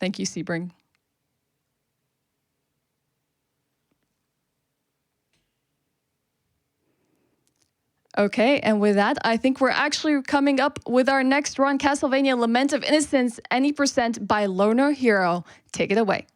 Thank you, Sebring. Okay, and with that, I think we're actually coming up with our next run, Castlevania Lament of Innocence, any percent by LonerHero. Take it away.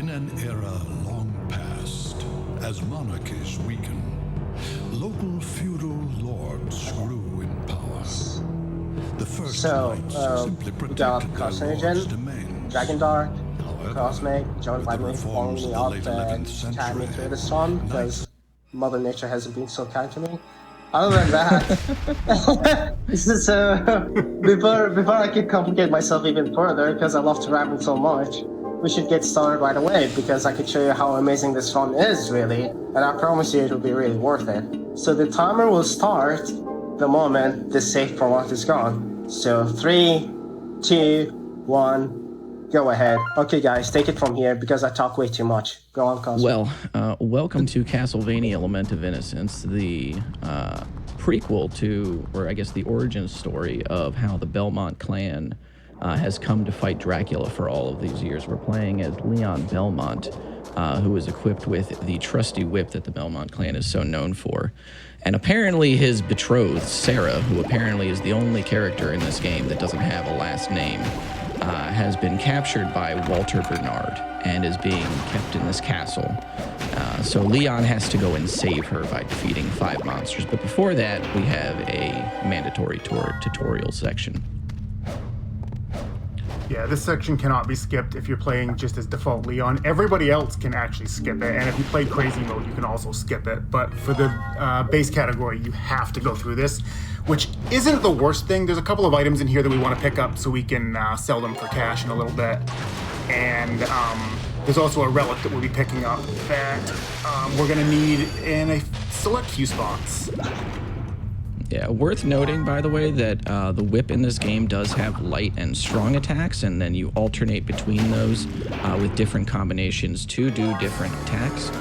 An era long past, as monarchies weaken, local feudal lords grew in power. The first knights simply we got protected their Carcinogen, lords' domains. DargondarchSDA, joined by me, following me up and chatting me through this run, because Mother Nature hasn't been so kind to me. Other than that, so before I can complicate myself even further, because I love to ramble so much, we should get started right away, because I could show you how amazing this run is, really, and I promise you it will be really worth it. So the timer will start the moment the save prompt is gone. So 3, 2, 1, go ahead. Okay guys, take it from here, because I talk way too much. Go on, Cosmo. Well, welcome to Castlevania Lament of Innocence, the prequel to, or I guess the origin story of how the Belmont clan has come to fight Dracula for all of these years. We're playing as Leon Belmont, who is equipped with the trusty whip that the Belmont clan is so known for. And apparently his betrothed, Sarah, who apparently is the only character in this game that doesn't have a last name, has been captured by Walter Bernard and is being kept in this castle. So Leon has to go and save her by defeating 5 monsters. But before that, we have a mandatory tutorial section. Yeah, this section cannot be skipped if you're playing just as default Leon. Everybody else can actually skip it, and if you play crazy mode, you can also skip it. But for the base category, you have to go through this, which isn't the worst thing. There's a couple of items in here that we want to pick up so we can sell them for cash in a little bit. And there's also a relic that we'll be picking up that we're going to need in a select few spots. Yeah, worth noting, by the way, that the whip in this game does have light and strong attacks, and then you alternate between those with different combinations to do different attacks.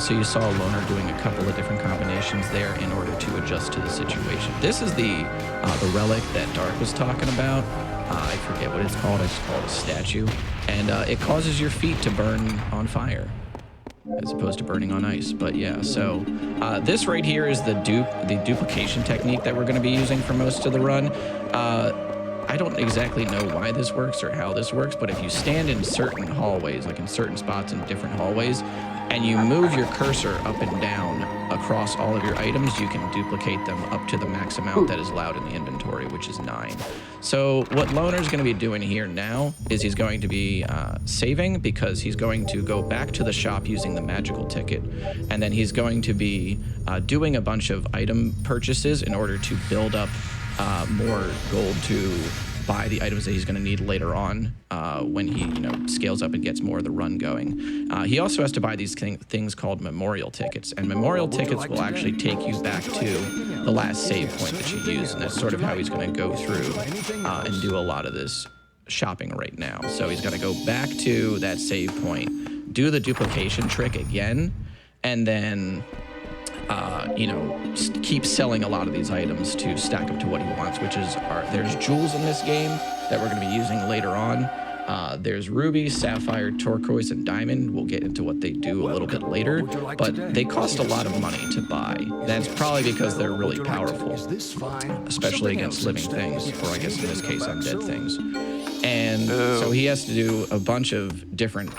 So you saw Loner doing a couple of different combinations there in order to adjust to the situation. This is the relic that Dark was talking about. I forget what it's called. I just call it a statue. And it causes your feet to burn on fire, as opposed to burning on ice. But yeah, so this right here is the duplication technique that we're going to be using for most of the run. I don't exactly know why this works or how this works, but if you stand in certain hallways, like in certain spots in different hallways, and you move your cursor up and down across all of your items, you can duplicate them up to the max amount that is allowed in the inventory, which is 9. So what Loner's going to be doing here now is he's going to be saving, because he's going to go back to the shop using the magical ticket, and then he's going to be doing a bunch of item purchases in order to build up more gold to buy the items that he's going to need later on when he, scales up and gets more of the run going. He also has to buy these things called memorial tickets, and memorial tickets will actually take you back to the last save point that you used, and that's sort of how he's going to go through and do a lot of this shopping right now. So he's going to go back to that save point, do the duplication trick again, and then keep selling a lot of these items to stack up to what he wants, which is there's jewels in this game that we're going to be using later on. There's ruby, sapphire, turquoise, and diamond. We'll get into what they do a little bit later, but they cost a lot of money to buy. That's probably because they're really powerful, especially against living things, or I guess in this case, undead things. And so he has to do a bunch of different,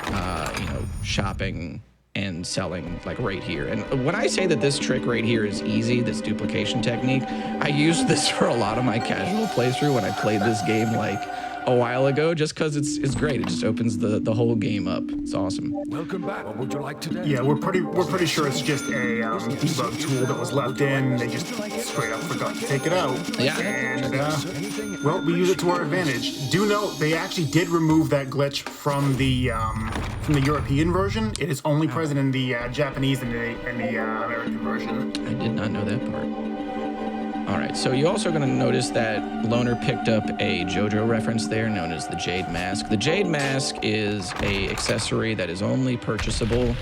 shopping and selling, like right here. And when I say that this trick right here is easy, this duplication technique, I used this for a lot of my casual playthrough when I played this game like a while ago, just because it's great. It just opens the whole game up. It's awesome. Welcome back. What would you like today? Yeah, we're pretty sure it's just a debug tool that was left in. They just straight up forgot to take it out. Yeah. And well, we use it to our advantage. Do note they actually did remove that glitch from the European version. It is only present in the Japanese and the American version. I did not know that part. All right, so you're also going to notice that Loner picked up a JoJo reference there known as the Jade Mask. The Jade Mask is a accessory that is only purchasable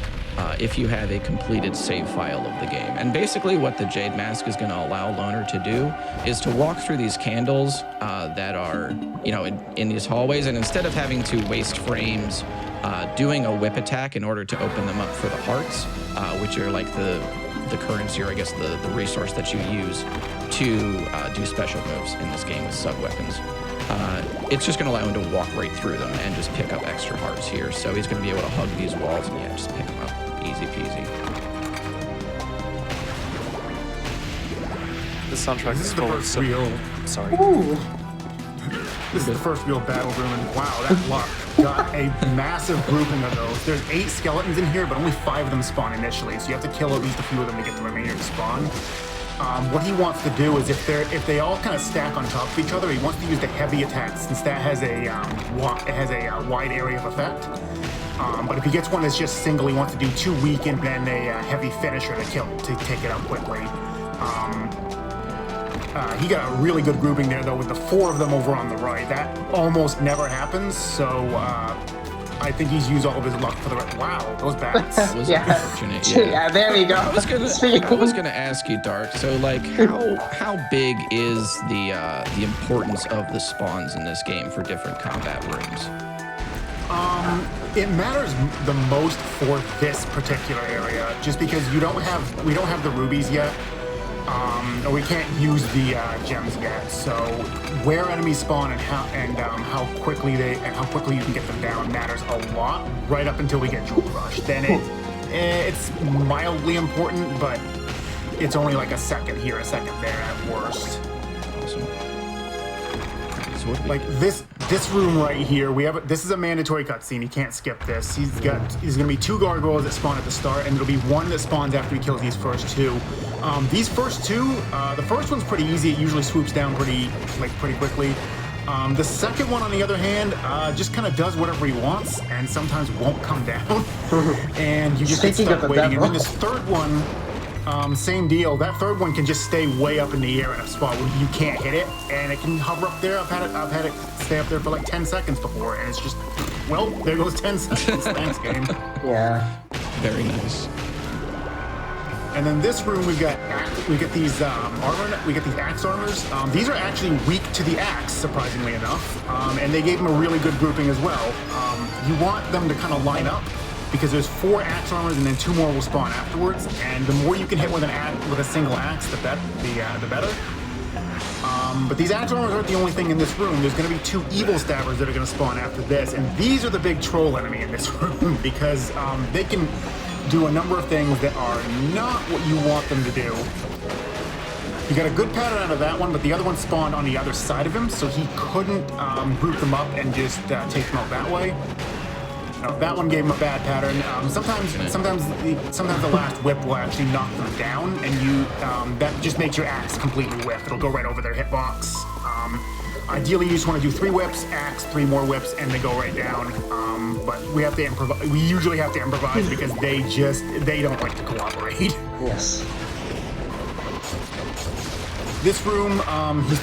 if you have a completed save file of the game. And basically what the Jade Mask is going to allow Loner to do is to walk through these candles that are, in these hallways, and instead of having to waste frames doing a whip attack in order to open them up for the hearts, which are like the currency, or I guess the resource that you use to do special moves in this game with sub-weapons. It's just going to allow him to walk right through them and just pick up extra hearts here. So he's going to be able to hug these walls and just pick them up. Easy peasy. The soundtrack is full of so... Sorry. Ooh. This is the first real battle room, and wow, that luck got a massive grouping of those. There's 8 skeletons in here, but only 5 of them spawn initially, so you have to kill at least a few of them to get the remainder to spawn. What he wants to do is if they all kind of stack on top of each other, he wants to use the heavy attack, since that has a wide area of effect. But if he gets one that's just single, he wants to do 2 weak and then a heavy finisher to take it out quickly. He got a really good grouping there, though, with the 4 of them over on the right. That almost never happens, so I think he's used all of his luck for the rest. Wow, those bats. That was unfortunate. Yeah, there we go. I was gonna ask you, Dark. So, like, how big is the importance of the spawns in this game for different combat rooms? It matters the most for this particular area, just because we don't have the rubies yet. Or we can't use the gems yet. So where enemies spawn and how quickly you can get them down matters a lot. Right up until we get Jewel Rush, then it's mildly important, but it's only like a second here, a second there at worst. Awesome. Like this room right here, this is a mandatory cutscene. He can't skip this. He's gonna be 2 gargoyles that spawn at the start, and there'll be 1 that spawns after he kills these first 2. These first 2, the first one's pretty easy. It usually swoops down pretty quickly. The second one, on the other hand, just kind of does whatever he wants, and sometimes won't come down, and you just get stuck waiting. And then this third one. Same deal. That third one can just stay way up in the air in a spot where you can't hit it, and it can hover up there. I've had it stay up there for like 10 seconds before, and it's just, well, there goes 10 seconds. Thanks, game. Yeah. Very nice. And then this room, we get these armor. We get these axe armors. These are actually weak to the axe, surprisingly enough, and they gave them a really good grouping as well. You want them to kind of line up, because there's 4 axe armors and then 2 more will spawn afterwards, and the more you can hit with a single axe, the better. But these axe armors aren't the only thing in this room. There's going to be 2 evil stabbers that are going to spawn after this, and these are the big troll enemy in this room, because they can do a number of things that are not what you want them to do. You got a good pattern out of that one, but the other one spawned on the other side of him, so he couldn't group them up and just take them out that way. That one gave him a bad pattern. Sometimes the last whip will actually knock them down, and that just makes your axe completely whip. It'll go right over their hitbox. Ideally, you just want to do 3 whips, axe, 3 more whips, and they go right down. But we have to improvise. We usually have to improvise because they don't like to cooperate. Yes. This room, he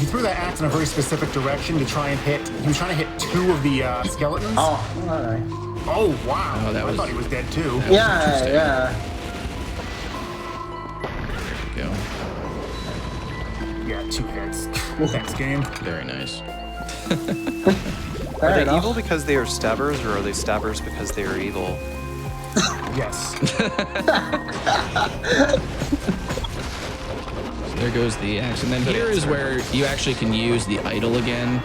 threw that axe in a very specific direction to try and hit. He was trying to hit 2 of the skeletons. Oh, alright. Oh wow! Oh, I thought he was dead too. Yeah. There you go. Yeah, 2 hits. Thanks, game. Very nice. Are they evil because they are stabbers, or are they stabbers because they are evil? Yes. There goes the axe. And then here is where you actually can use the idol again,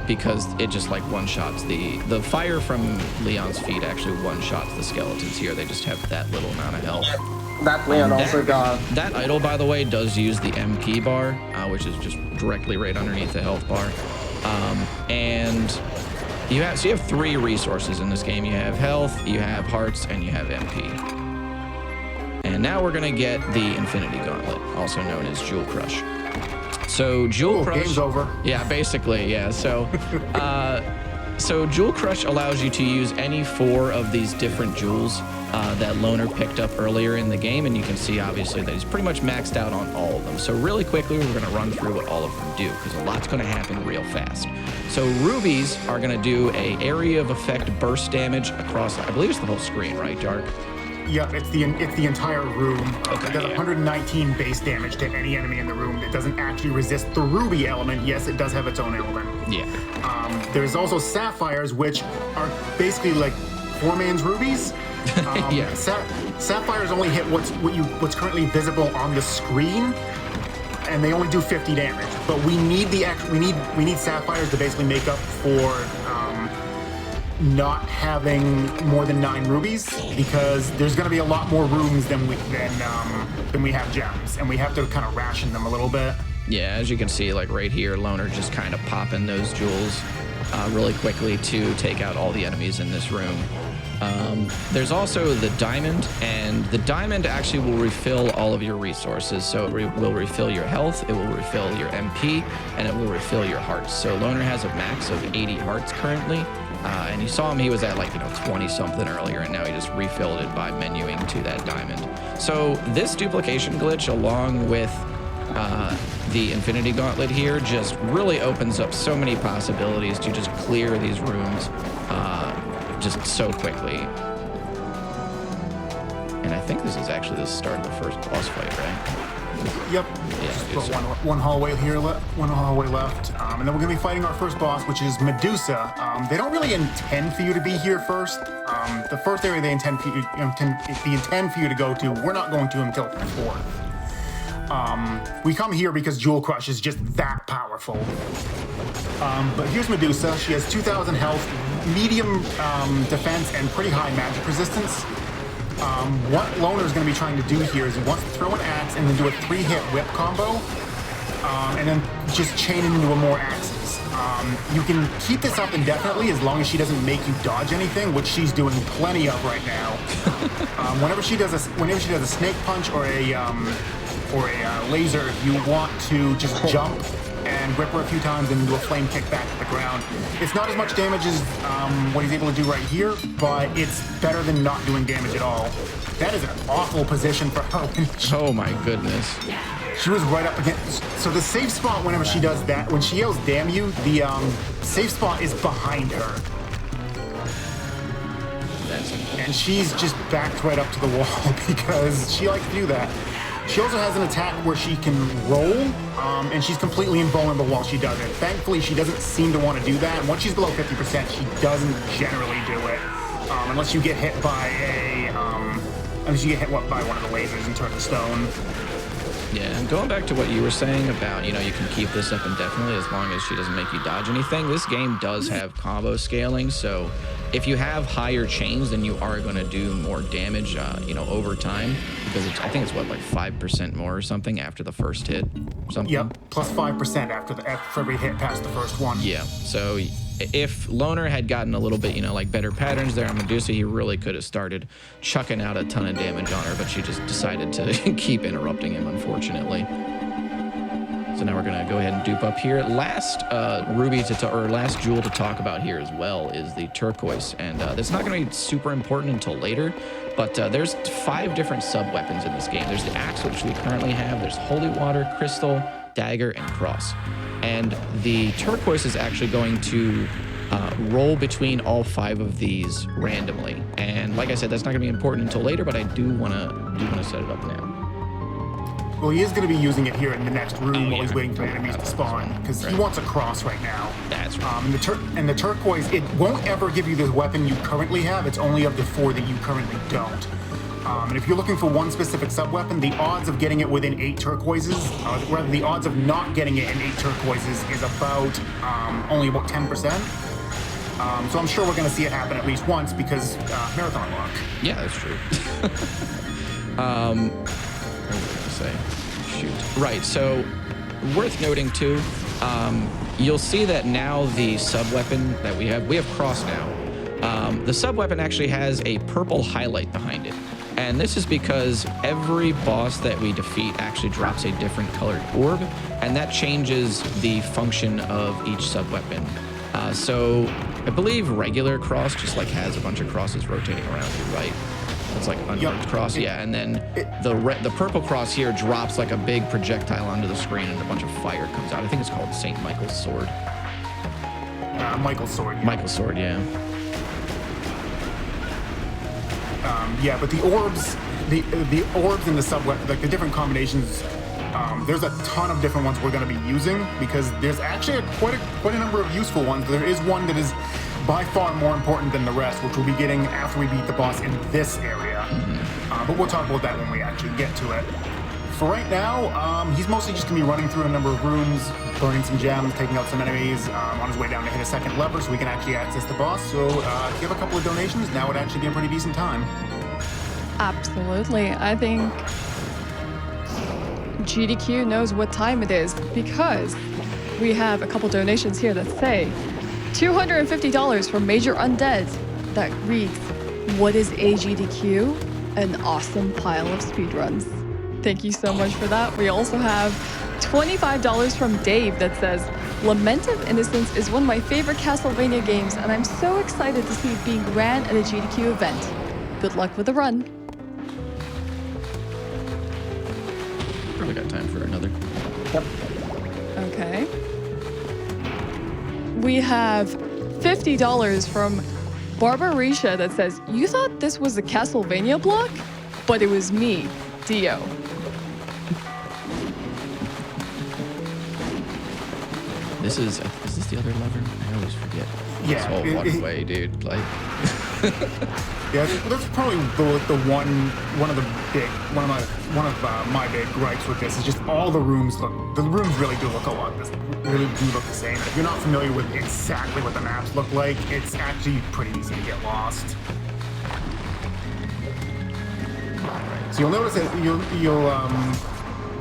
because it just like one-shots the fire from Leon's feet actually one-shots the skeletons here. They just have that little amount of health. That Leon also got... That idol, by the way, does use the MP bar, which is just directly right underneath the health bar. And you have 3 resources in this game. You have health, you have hearts, and you have MP. And now we're gonna get the Infinity Gauntlet, also known as Jewel Crush. So Jewel Crush, game's over. Yeah, basically, yeah. So, so Jewel Crush allows you to use any 4 of these different jewels that Loner picked up earlier in the game, and you can see obviously that he's pretty much maxed out on all of them. So really quickly, we're gonna run through what all of them do, because a lot's gonna happen real fast. So rubies are gonna do a area of effect burst damage across, I believe it's the whole screen, right, Dark? Yep, it's the entire room. Okay, it does 119 base damage to any enemy in the room that doesn't actually resist the ruby element. Yes, it does have its own element. Yeah. There's also sapphires, which are basically like 4-man's rubies. Yeah. Sapphires only hit what's currently visible on the screen, and they only do 50 damage. But we need we need sapphires to basically make up for not having more than 9 rubies, because there's going to be a lot more rooms than we have gems, and we have to kind of ration them a little bit. Yeah, as you can see, like right here, Loner just kind of popping those jewels really quickly to take out all the enemies in this room. There's also the diamond, and the diamond actually will refill all of your resources. So it will refill your health, it will refill your MP, and it will refill your hearts. So Loner has a max of 80 hearts currently. And you saw him, he was at like, 20 something earlier, and now he just refilled it by menuing to that diamond. So this duplication glitch, along with the Infinity Gauntlet here, just really opens up so many possibilities to just clear these rooms just so quickly. And I think this is actually the start of the first boss fight, right? Yep. Yeah, Just one hallway here, one hallway left, and then we're gonna be fighting our first boss, which is Medusa. They don't really intend for you to be here first. The first area they intend for you to go to, we're not going to until the 4th. We come here because Jewel Crush is just that powerful. But here's Medusa. She has 2,000 health, medium defense, and pretty high magic resistance. What Loner is going to be trying to do here is he wants to throw an axe and then do a 3-hit whip combo, and then just chain it into more axes. You can keep this up indefinitely as long as she doesn't make you dodge anything, which she's doing plenty of right now. Whenever she does a snake punch or a laser, you want to just jump and whip her a few times and do a flame kick back to the ground. It's not as much damage as what he's able to do right here, but it's better than not doing damage at all. That is an awful position for her. Oh my goodness. She was right up against... So the safe spot, whenever she does that, when she yells damn you, the safe spot is behind her. And she's just backed right up to the wall because she likes to do that. She also has an attack where she can roll, and she's completely invulnerable while she does it. Thankfully, she doesn't seem to want to do that. And once she's below 50%, she doesn't generally do it, unless you get hit by one of the lasers and turn to stone. Yeah, and going back to what you were saying about, you can keep this up indefinitely as long as she doesn't make you dodge anything. This game does have combo scaling, so if you have higher chains, then you are going to do more damage, you know, over time, because I think it's what, like 5% more or something after the first hit. Something. Yep, plus 5% after every hit past the first one. Yeah. So if Loner had gotten a little bit, you know, like better patterns there on Medusa, he really could have started chucking out a ton of damage on her, but she just decided to keep interrupting him, unfortunately. So now we're gonna go ahead and dupe up here. Last last jewel to talk about here as well is the turquoise, and that's not gonna be super important until later. But there's 5 different sub-weapons in this game. There's the axe, which we currently have. There's holy water, crystal, dagger, and cross. And the turquoise is actually going to roll between all 5 of these randomly. And like I said, that's not gonna be important until later, but I do wanna set it up now. Well, he is going to be using it here in the next room while he's waiting for enemies to spawn, because he wants a cross right now. That's right. And the turquoise, it won't ever give you the weapon you currently have. It's only of the 4 that you currently don't. And if you're looking for one specific sub-weapon, the odds of getting it within 8 turquoises, rather the odds of not getting it in 8 turquoises is about only about 10%. So I'm sure we're going to see it happen at least once because marathon luck. Yeah, that's true. What was I gonna say? Shoot. Right, so worth noting too, you'll see that now the sub-weapon that we have cross now. The sub-weapon actually has a purple highlight behind it. And this is because every boss that we defeat actually drops a different colored orb, and that changes the function of each sub-weapon. So I believe regular cross just like has a bunch of crosses rotating around you, right? It's like unmarked cross, yeah. And then the purple cross here drops like a big projectile onto the screen, and a bunch of fire comes out. I think it's called St. Michael's Sword. Michael's Sword. Yeah. Michael's Sword, yeah. Yeah, but the orbs and the sub-weapon, like the different combinations, there's a ton of different ones we're going to be using, because there's actually quite a number of useful ones. There is one that is by far more important than the rest, which we'll be getting after we beat the boss in this area. But we'll talk about that when we actually get to it. For right now, he's mostly just going to be running through a number of rooms, burning some gems, taking out some enemies, on his way down to hit a second lever so we can actually access the boss. So if you have a couple of donations, now would actually be a pretty decent time. Absolutely. I think GDQ knows what time it is, because we have a couple donations here that say $250 from Major Undead that reads, "What is AGDQ? An awesome pile of speedruns." Thank you so much for that. We also have $25 from Dave that says, "Lament of Innocence is one of my favorite Castlevania games, and I'm so excited to see it being ran at a GDQ event. Good luck with the run." Probably got time for another. Yep. Okay. We have $50 from Barbarisha that says, "You thought this was a Castlevania block? But it was me, Dio." Is this the other lever? I always forget. Yeah, This whole walkway, dude. Like. Yeah, that's probably the one of my big gripes with this is just all the rooms really do look the same. If you're not familiar with exactly what the maps look like, it's actually pretty easy to get lost. So you'll notice that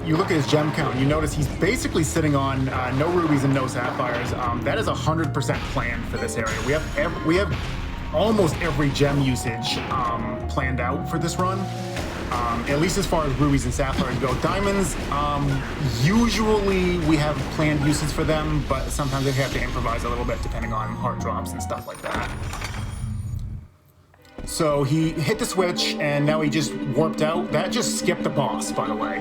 you look at his gem count, you notice he's basically sitting on no rubies and no sapphires. That is 100% planned for this area. We have almost every gem usage planned out for this run, at least as far as rubies and sapphires go. Diamonds, usually we have planned uses for them, but sometimes we have to improvise a little bit depending on heart drops and stuff like that. So he hit the switch, and now he just warped out. That just skipped the boss, by the way.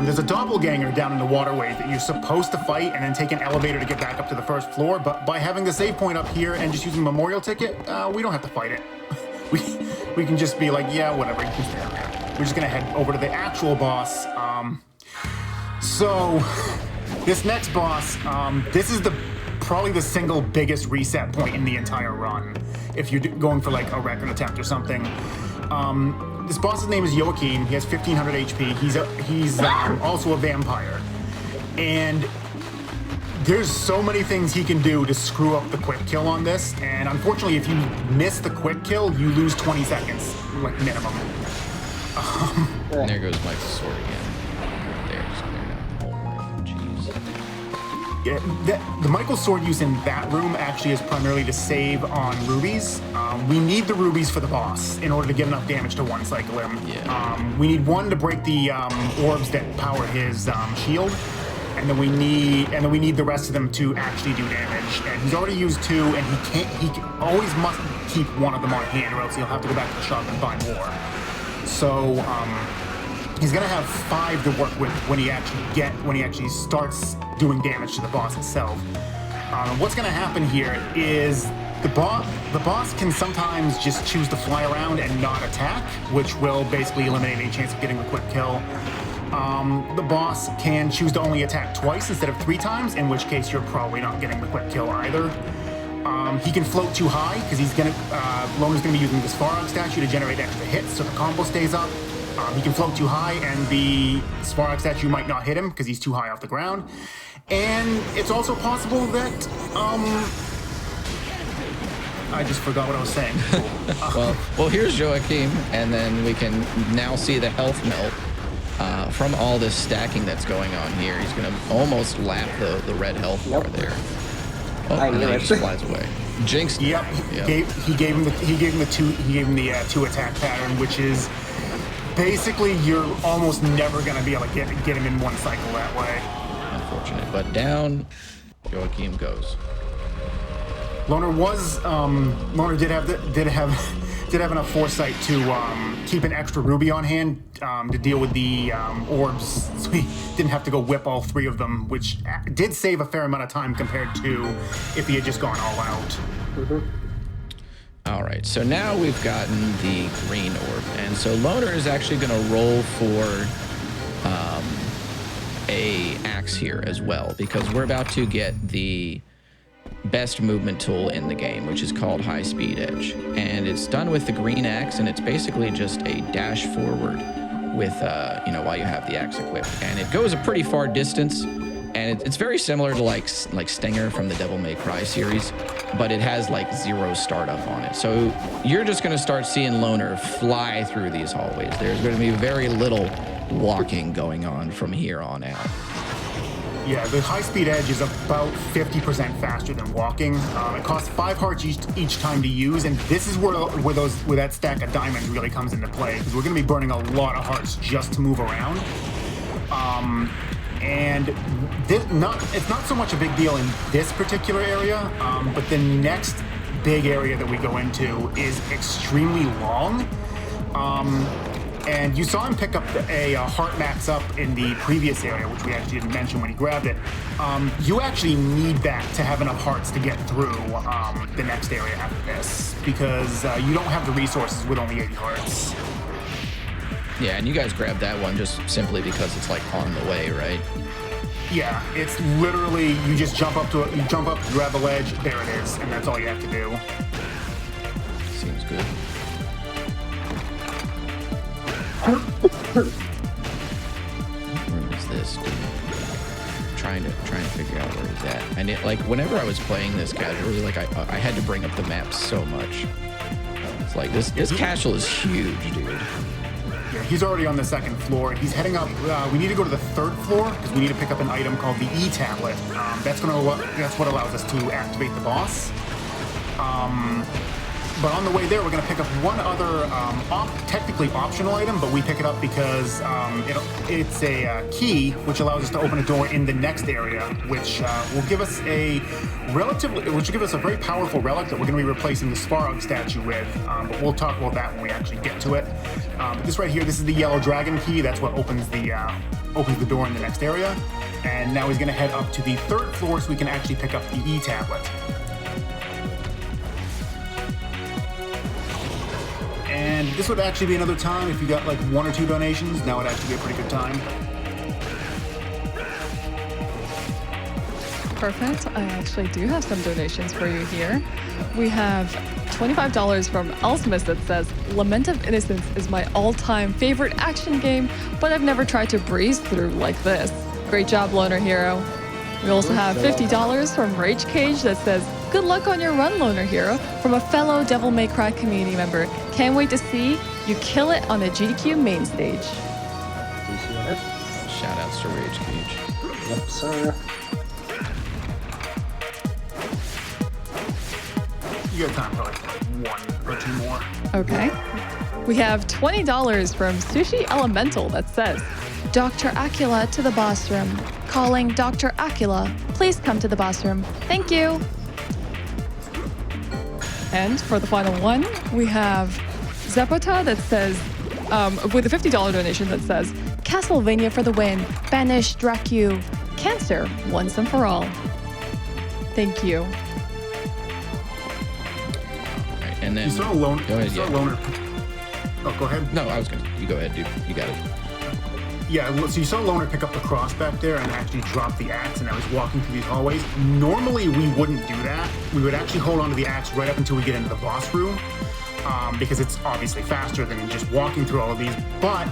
There's a doppelganger down in the waterways that you're supposed to fight and then take an elevator to get back up to the first floor, but by having the save point up here and just using Memorial Ticket, we don't have to fight it. We can just be like, yeah, whatever, you can stay down there. We're just gonna head over to the actual boss. So, this next boss, this is probably the single biggest reset point in the entire run, if you're going for like a record attempt or something. This boss's name is Joachim. He has 1500 HP. He's also a vampire. And There's so many things he can do to screw up the quick kill on this, and unfortunately, if you miss the quick kill, you lose 20 seconds, like minimum. And there goes Mike's sword again. There's jeez. Yeah, the Michael sword use in that room actually is primarily to save on rubies. We need the rubies for the boss in order to get enough damage to one cycle him. Yeah. We need one to break the orbs that power his shield, and then we need the rest of them to actually do damage. And he's already used 2, and he always must keep one of them on hand, or else he'll have to go back to the shop and buy more. So he's gonna have 5 to work with when he actually starts doing damage to the boss itself. What's gonna happen here is the boss can sometimes just choose to fly around and not attack, which will basically eliminate any chance of getting a quick kill. The boss can choose to only attack twice instead of 3 times, in which case you're probably not getting the quick kill either. He can float too high because Loner's gonna be using the Svarog statue to generate extra hits, so the combo stays up. He can float too high, and the Svarog statue might not hit him because he's too high off the ground. And it's also possible that I just forgot what I was saying. Well, here's Joachim, and then we can now see the health melt from all this stacking that's going on here. He's gonna almost lap the red health bar there. Oh, I and knew then it. he just flies away. Jinxed. Yep. He gave him the 2 attack pattern, which is basically you're almost never gonna be able to get him in one cycle that way. Unfortunate, but down Joachim goes. Loner did have enough foresight to keep an extra ruby on hand to deal with the orbs, so he didn't have to go whip all 3 of them, which did save a fair amount of time compared to if he had just gone all out. All right, so now we've gotten the green orb, and so Loner is actually going to roll for a axe here as well, because we're about to get the best movement tool in the game, which is called High Speed Edge, and it's done with the green axe, and it's basically just a dash forward with while you have the axe equipped, and it goes a pretty far distance, and it's very similar to like Stinger from the Devil May Cry series, but it has like 0 startup on it. So you're just going to start seeing Loner fly through these hallways. There's going to be very little walking going on from here on out. Yeah, the high-speed edge is about 50% faster than walking. It costs 5 hearts each time to use, and this is where that stack of diamonds really comes into play, because we're going to be burning a lot of hearts just to move around. And it's not so much a big deal in this particular area, but the next big area that we go into is extremely long. And you saw him pick up a heart max up in the previous area, which we actually didn't mention when he grabbed it. You actually need that to have enough hearts to get through the next area after this, because you don't have the resources with only 80 hearts. Yeah, and you guys grabbed that one just simply because it's like on the way, right? Yeah, it's literally, you just jump up, grab the ledge, there it is, and that's all you have to do. Seems good. What room is this, dude? Trying to figure out where he's at. And it, like, whenever I was playing this casually, like I had to bring up the map so much. It's like this castle is huge, dude. Yeah, he's already on the 2nd floor. He's heading up. We need to go to the 3rd floor because we need to pick up an item called the E-tablet. That's what allows us to activate the boss. But on the way there, we're going to pick up one other technically optional item, but we pick it up because it's a key which allows us to open a door in the next area, which will give us a very powerful relic that we're going to be replacing the Svarog statue with. But we'll talk about that when we actually get to it. But this right here, this is the yellow dragon key. That's what opens the door in the next area. And now he's going to head up to the 3rd floor so we can actually pick up the E-tablet. And this would actually be another time if you got like 1 or 2 donations. Now would actually be a pretty good time. Perfect. I actually do have some donations for you here. We have $25 from Alchemist that says, Lament of Innocence is my all-time favorite action game, but I've never tried to breeze through like this. Great job, LonerHero. We also have $50 from Rage Cage that says, "Good luck on your run, LonerHero," from a fellow Devil May Cry community member. Can't wait to see you kill it on the GDQ main stage. Appreciate it. Shout outs to Rage Cage. Yep, sir. You got time for like one or two more. Okay. We have $20 from Sushi Elemental that says, "Dr. Akila to the boss room. Calling Dr. Akila. Please come to the boss room. Thank you." And for the final one, we have Zepota that says, with a $50 donation that says, "Castlevania for the win. Banish Dracu. Cancer once and for all." Thank you. Right, and then You saw Loner. Go ahead, you saw yeah. Loner. Oh, go ahead. No, I was gonna. You go ahead, dude. You got it. Yeah, so you saw Loner pick up the cross back there and actually drop the axe, and I was walking through these hallways. Normally, we wouldn't do that. We would actually hold on to the axe right up until we get into the boss room, because it's obviously faster than just walking through all of these. But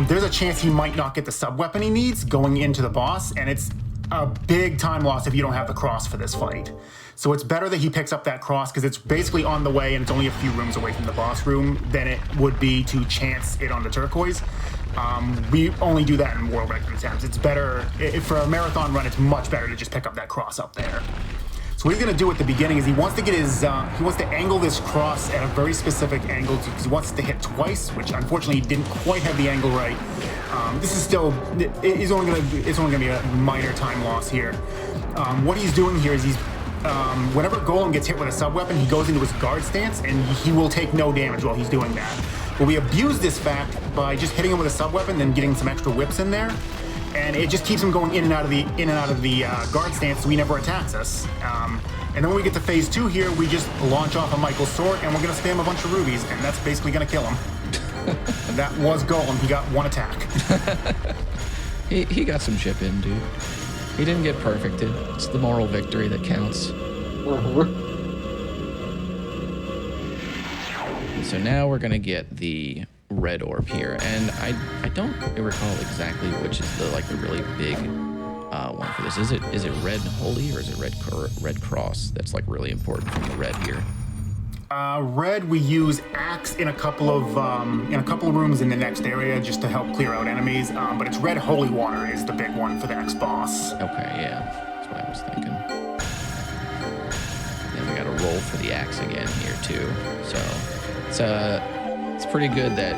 there's a chance he might not get the sub-weapon he needs going into the boss, and it's a big time loss if you don't have the cross for this fight. So it's better that he picks up that cross because it's basically on the way and it's only a few rooms away from the boss room than it would be to chance it on the turquoise. We only do that in world record attempts. It's better, for a marathon run, it's much better to just pick up that cross up there. So what he's gonna do at the beginning is he wants to get his, he wants to angle this cross at a very specific angle because he wants it to hit twice, which unfortunately he didn't quite have the angle right. This is still, it's only gonna be a minor time loss here. What he's doing here is he's, whenever Golem gets hit with a sub-weapon, he goes into his guard stance and he will take no damage while he's doing that. But we abuse this fact by just hitting him with a sub-weapon, then getting some extra whips in there, and it just keeps him going in and out of the guard stance, so he never attacks us. And then when we get to phase 2 here, we just launch off a Michael's sword, and we're gonna spam a bunch of rubies, and that's basically gonna kill him. That was Golem. He got one attack. He got some chip in, dude. He didn't get perfected. It's the moral victory that counts. So now we're gonna get the red orb here, and I don't recall exactly which is the really big one for this. Is it red holy or is it red cross? That's like really important from the red here. Red, we use axe in a couple of rooms in the next area just to help clear out enemies. But it's red holy water is the big one for the next boss. Okay, yeah, that's what I was thinking. Then we got to roll for the axe again here too. So it's pretty good that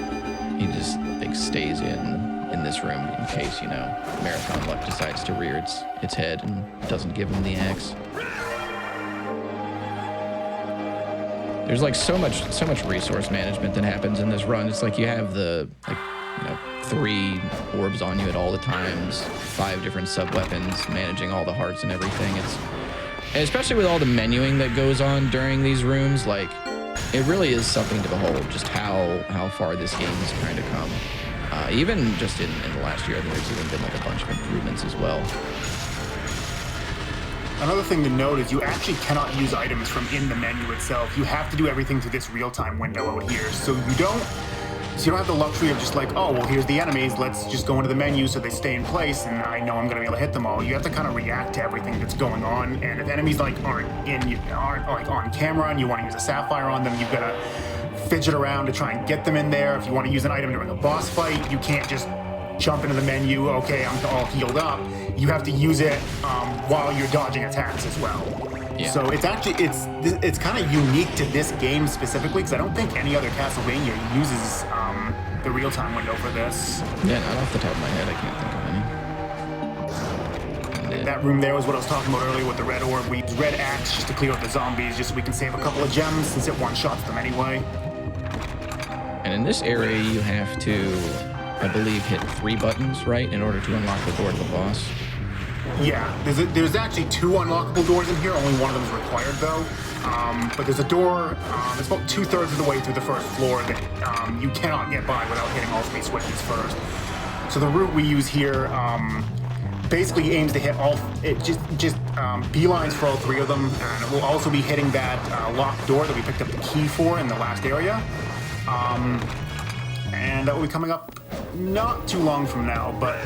he just stays in this room in case Marathon Luck decides to rear its head and doesn't give him the axe. There's so much resource management that happens in this run. It's like you have the 3 orbs on you at all the times, 5 different sub-weapons, managing all the hearts and everything. And especially with all the menuing that goes on during these rooms, it really is something to behold just how far this game has kind of come. Even just in the last year, I think there's even been a bunch of improvements as well. Another thing to note is you actually cannot use items from in the menu itself. You have to do everything through this real-time window out here. So you don't have the luxury of just oh, well, here's the enemies, let's just go into the menu so they stay in place and I know I'm gonna be able to hit them all. You have to kind of react to everything that's going on, and if enemies aren't on camera and you want to use a sapphire on them, you've got to fidget around to try and get them in there. If you want to use an item during a boss fight, you can't just jump into the menu, okay, I'm all healed up. You have to use it while you're dodging attacks as well. Yeah. So it's kind of unique to this game specifically because I don't think any other Castlevania uses the real-time window for this. Yeah, not off the top of my head, I can't think of any. That room there was what I was talking about earlier with the red orb. We use red axe just to clear out the zombies, just so we can save a couple of gems since it one-shots them anyway. And in this area, you have to, I believe, hit 3 buttons, right, in order to unlock the door to the boss. Yeah, there's actually 2 unlockable doors in here. Only one of them is required, though. But there's a door, it's about 2/3 of the way through the first floor that you cannot get by without hitting all 3 switches first. So the route we use here basically aims to hit all, beelines for all 3 of them, and it will also be hitting that locked door that we picked up the key for in the last area. And that will be coming up not too long from now, but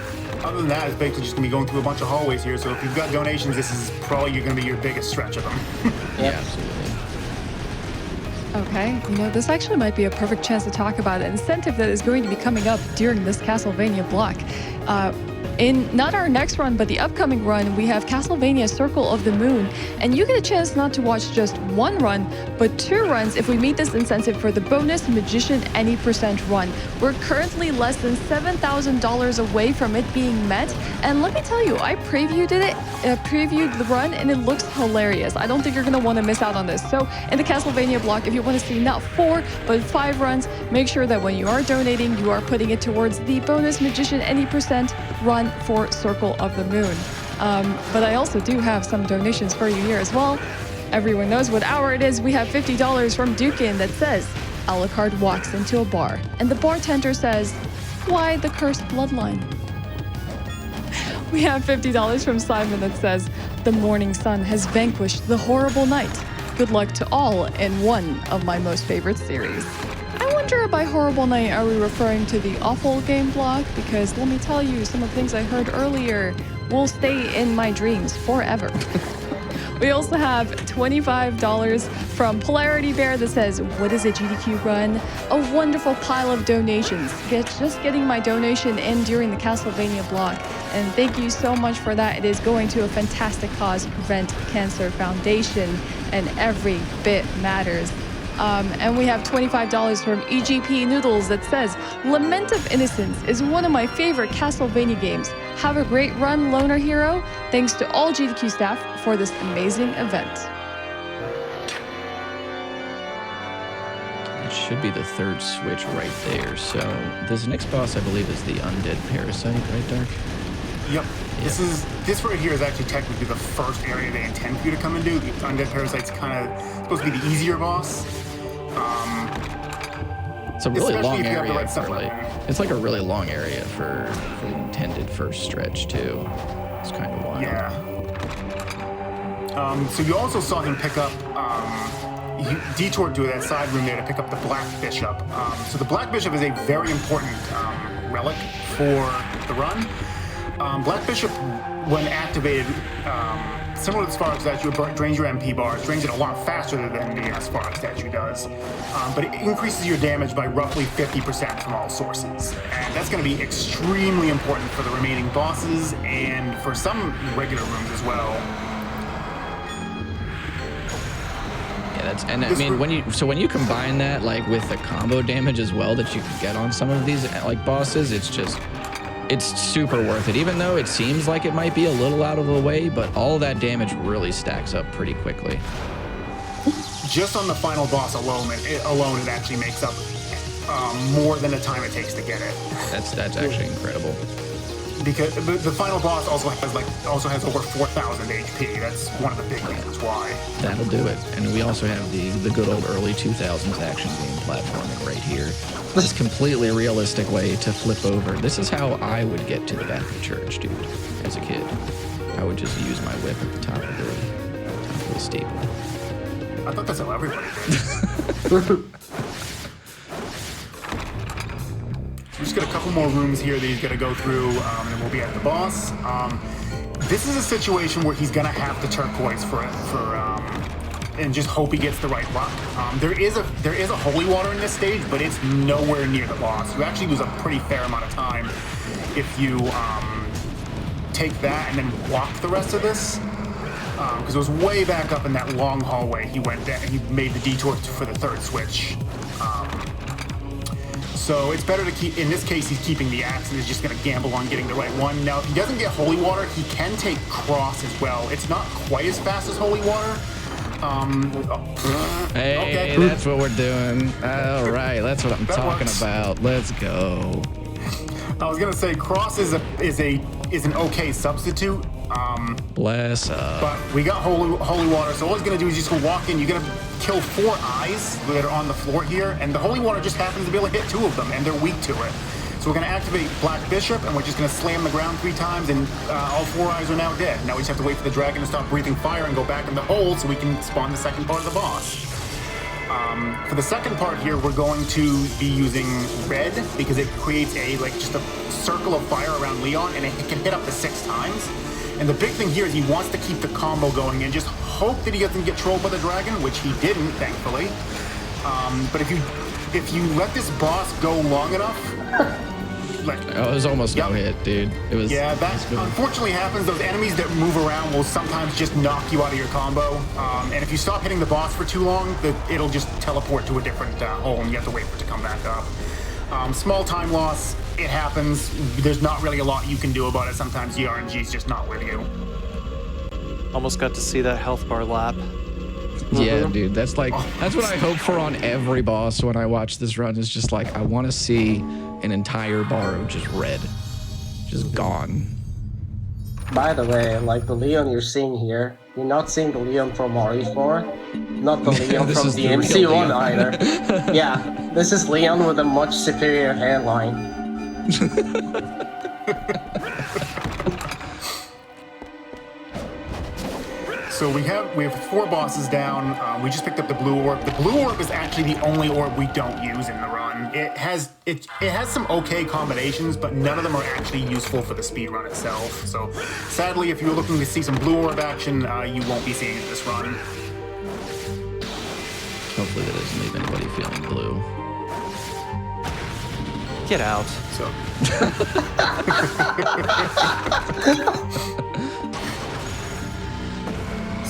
Other than that, it's basically just going to be going through a bunch of hallways here. So if you've got donations, this is probably going to be your biggest stretch of them. Yeah, absolutely. Okay, this actually might be a perfect chance to talk about an incentive that is going to be coming up during this Castlevania block. In not our next run, but the upcoming run, we have Castlevania Circle of the Moon, and you get a chance not to watch just one run, but 2 runs if we meet this incentive for the bonus Magician Any Percent run. We're currently less than $7,000 away from it being met, and let me tell you, I previewed the run, and it looks hilarious. I don't think you're going to want to miss out on this. So in the Castlevania block, if you want to see not 4, but 5 runs, make sure that when you are donating, you are putting it towards the bonus Magician Any Percent run for Circle of the Moon. But I also do have some donations for you here as well. Everyone knows what hour it is. We have $50 from Dukin that says, Alucard walks into a bar, and the bartender says, why the cursed bloodline? We have $50 from Simon that says, the morning sun has vanquished the horrible night. Good luck to all in one of my most favorite series. I wonder by horrible night, are we referring to the awful game block? Because let me tell you, some of the things I heard earlier will stay in my dreams forever. We also have $25 from Polarity Bear that says, what is a GDQ run? A wonderful pile of donations. Just getting my donation in during the Castlevania block. And thank you so much for that. It is going to a fantastic cause, Prevent Cancer Foundation, and every bit matters. And we have $25 from EGP Noodles that says, Lament of Innocence is one of my favorite Castlevania games. Have a great run, LonerHero. Thanks to all GDQ staff for this amazing event. It should be the 3rd switch right there. So this next boss, I believe, is the Undead Parasite, right, Dark? Yep. This right here is actually technically the first area they intend for you to come and do. The Undead Parasite's kind of supposed to be the easier boss. It's a really long if you have the area. right It's like a really long area for the intended first stretch too. It's kind of wild. Yeah. So you also saw him pick up. He detoured to that side room there to pick up the Black Bishop. So the Black Bishop is a very important relic for the run. Black Bishop, when activated, similar to the Spark statue, drains your MP bars, drains it a lot faster than the Spark statue does. But it increases your damage by roughly 50% from all sources. And that's going to be extremely important for the remaining bosses and for some regular rooms as well. And I mean, when you combine that like with the combo damage as well that you can get on some of these like bosses, it's super worth it. Even though it seems like it might be a little out of the way, but all that damage really stacks up pretty quickly. Just on the final boss alone, it actually makes up more than the time it takes to get it. That's actually incredible. Because the final boss also has over 4,000 HP. That's one of the big reasons why. That'll do it. And we also have the good old early 2000s action game platforming right here. This completely realistic way to flip over. This is how I would get to the back of the church, dude. As a kid, I would just use my whip at the top of the steeple. I thought that's how everybody did. We've just got a couple more rooms here that he's going to go through, and then we'll be at the boss. This is a situation where he's going to have to turquoise and just hope he gets the right luck. There is a holy water in this stage, but it's nowhere near the boss. You actually lose a pretty fair amount of time if you take that and then walk the rest of this. Because it was way back up in that long hallway he went there, and he made the detour for the 3rd switch. So it's better to keep, in this case, he's keeping the axe and is just going to gamble on getting the right one. Now, if he doesn't get Holy Water, he can take Cross as well. It's not quite as fast as Holy Water. Hey, okay. That's what we're doing. All right, that's what I'm talking about. Let's go. I was going to say, Cross is an okay substitute. Bless up. But we got holy water, so all he's gonna do is just go walk in. You're gonna kill 4 eyes that are on the floor here, and the holy water just happens to be able to hit 2 of them, and they're weak to it. So we're gonna activate Black Bishop, and we're just gonna slam the ground 3 times, and all 4 eyes are now dead. Now we just have to wait for the dragon to stop breathing fire and go back in the hole so we can spawn the second part of the boss. For the second part here, we're going to be using red because it creates just a circle of fire around Leon, and it can hit up to 6 times. And the big thing here is he wants to keep the combo going and just hope that he doesn't get trolled by the dragon, which he didn't, thankfully. But if you let this boss go long enough. It was almost no hit, dude. It was. Yeah, that unfortunately happens. Those enemies that move around will sometimes just knock you out of your combo. And if you stop hitting the boss for too long, it'll just teleport to a different hole, and you have to wait for it to come back up. Small time loss. It happens. There's not really a lot you can do about it. Sometimes the RNG is just not with you. Almost got to see that health bar lap. Yeah, dude. That's what I hope for on every boss when I watch this run. Is just like I want to see an entire bar of just red, just gone. By the way, like the Leon you're seeing here, you're not seeing the Leon from RE4, not the Leon from DMC1 either. Yeah, this is Leon with a much superior hairline. So we have 4 bosses down. We just picked up the blue orb. The blue orb is actually the only orb we don't use in the run. It has some okay combinations, but none of them are actually useful for the speed run itself. So sadly, if you're looking to see some blue orb action, you won't be seeing it this run. Hopefully that doesn't leave anybody feeling blue. Get out.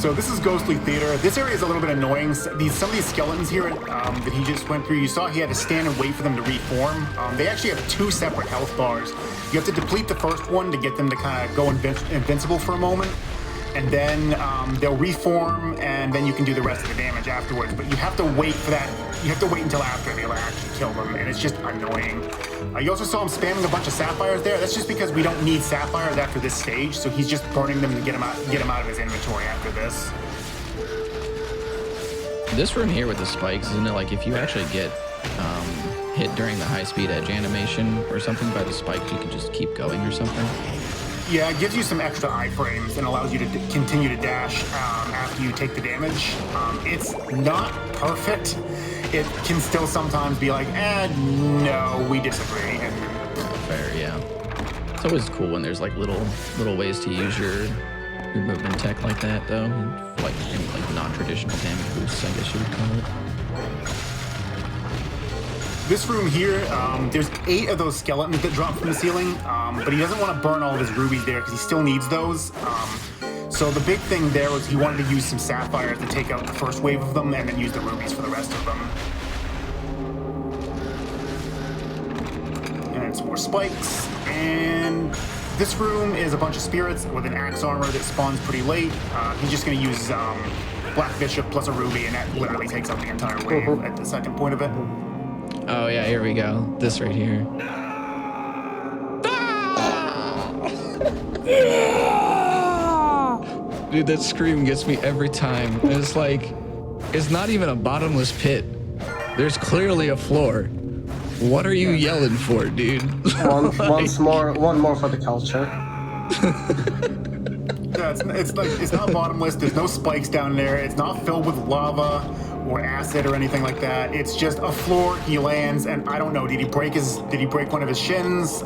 So this is Ghostly Theater. This area is a little bit annoying. Some of these skeletons here that he just went through, you saw he had to stand and wait for them to reform. They actually have 2 separate health bars. You have to deplete the first one to get them to kind of go invincible for a moment. And then they'll reform, and then you can do the rest of the damage afterwards. But you have to wait for that. You have to wait until after they actually kill them, and it's just annoying. You also saw him spamming a bunch of sapphires there. That's just because we don't need sapphires after this stage, so he's just burning them to get them out of his inventory after this. This room here with the spikes, isn't it like if you actually get hit during the high-speed edge animation or something by the spikes, you can just keep going or something? Yeah, it gives you some extra iframes and allows you to continue to dash after you take the damage. It's not perfect. It can still sometimes be like, no, we disagree. Fair, yeah. It's always cool when there's like little ways to use your movement tech like that, though. Like non-traditional damage boosts, I guess you would call it. This room here, there's 8 of those skeletons that drop from the ceiling, but he doesn't want to burn all of his rubies there because he still needs those. So the big thing there was he wanted to use some sapphires to take out the first wave of them and then use the rubies for the rest of them. And some more spikes. And this room is a bunch of spirits with an axe armor that spawns pretty late. He's just going to use Black Bishop plus a ruby, and that literally takes out the entire wave at the second point of it. Oh yeah, here we go. This right here. Dude, that scream gets me every time. It's like, it's not even a bottomless pit. There's clearly a floor. What are you yelling for, dude? One more for the culture. Yeah, it's not bottomless. There's no spikes down there. It's not filled with lava or acid or anything like that. It's just a floor. He lands, and I don't know. Did he break one of his shins?